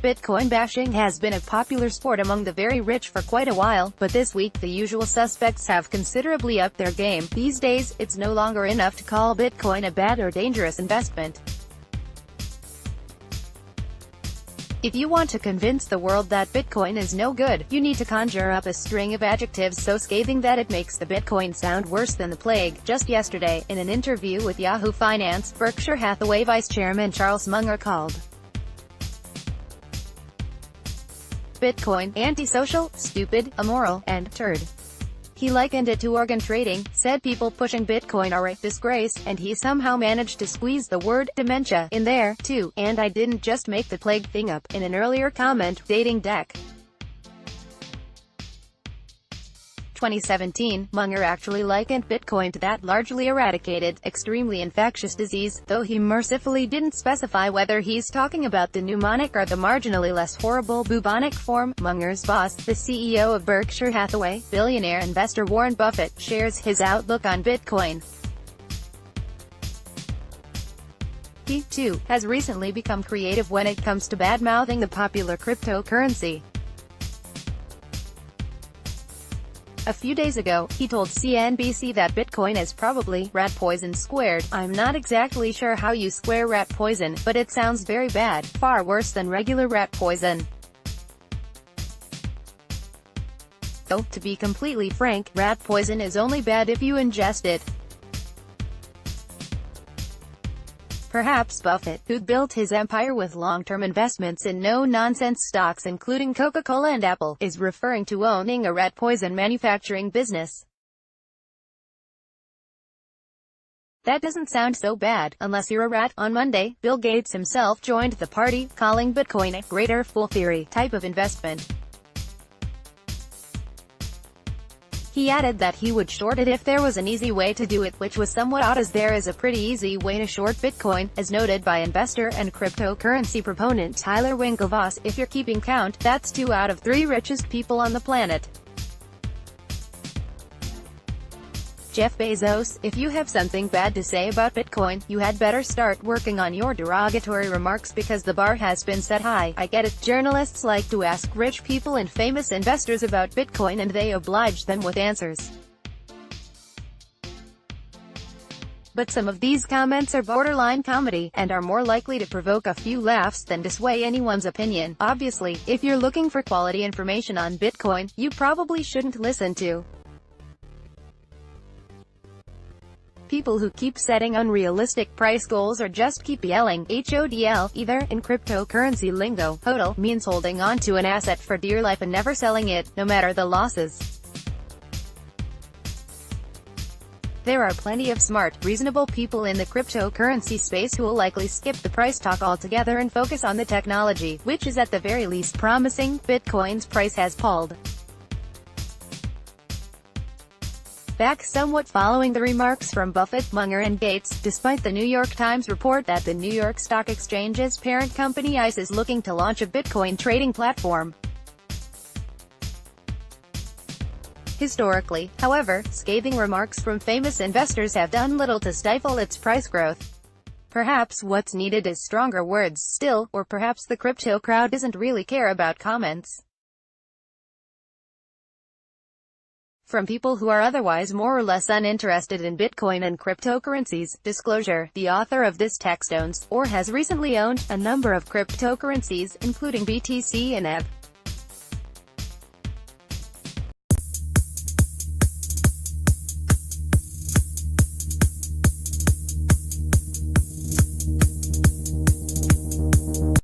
Bitcoin bashing has been a popular sport among the very rich for quite a while, but this week the usual suspects have considerably upped their game. These days, it's no longer enough to call Bitcoin a bad or dangerous investment. If you want to convince the world that Bitcoin is no good, you need to conjure up a string of adjectives so scathing that it makes the Bitcoin sound worse than the plague. Just yesterday, in an interview with Yahoo Finance, Berkshire Hathaway Vice Chairman Charles Munger called Bitcoin antisocial, stupid, immoral, and turd. He likened it to organ trading, said people pushing Bitcoin are a disgrace, and he somehow managed to squeeze the word dementia in there, too. And I didn't just make the plague thing up, in an earlier comment, dating Dec. 2017, Munger actually likened Bitcoin to that largely eradicated, extremely infectious disease, though he mercifully didn't specify whether he's talking about the pneumonic or the marginally less horrible bubonic form. Munger's boss, the CEO of Berkshire Hathaway, billionaire investor Warren Buffett, shares his outlook on Bitcoin. He, too, has recently become creative when it comes to bad-mouthing the popular cryptocurrency. A few days ago, he told CNBC that Bitcoin is probably rat poison squared. I'm not exactly sure how you square rat poison, but it sounds very bad, far worse than regular rat poison. Though, to be completely frank, rat poison is only bad if you ingest it. Perhaps Buffett, who built his empire with long-term investments in no-nonsense stocks including Coca-Cola and Apple, is referring to owning a rat poison manufacturing business. That doesn't sound so bad, unless you're a rat. On Monday, Bill Gates himself joined the party, calling Bitcoin a greater fool theory type of investment. He added that he would short it if there was an easy way to do it, which was somewhat odd as there is a pretty easy way to short Bitcoin, as noted by investor and cryptocurrency proponent Tyler Winklevoss. If you're keeping count, that's 2 out of 3 richest people on the planet. Jeff Bezos, if you have something bad to say about Bitcoin, you had better start working on your derogatory remarks because the bar has been set high. I get it. Journalists like to ask rich people and famous investors about Bitcoin and they oblige them with answers. But some of these comments are borderline comedy, and are more likely to provoke a few laughs than to sway anyone's opinion. Obviously, if you're looking for quality information on Bitcoin, you probably shouldn't listen to people who keep setting unrealistic price goals or just keep yelling HODL. Either, in cryptocurrency lingo, HODL means holding on to an asset for dear life and never selling it, no matter the losses. There are plenty of smart, reasonable people in the cryptocurrency space who will likely skip the price talk altogether and focus on the technology, which is at the very least promising. Bitcoin's price has pulled back somewhat following the remarks from Buffett, Munger and Gates, despite the New York Times report that the New York Stock Exchange's parent company ICE is looking to launch a Bitcoin trading platform. Historically, however, scathing remarks from famous investors have done little to stifle its price growth. Perhaps what's needed is stronger words still, or perhaps the crypto crowd doesn't really care about comments from people who are otherwise more or less uninterested in Bitcoin and cryptocurrencies. Disclosure: the author of this text owns, or has recently owned, a number of cryptocurrencies, including BTC and ETH.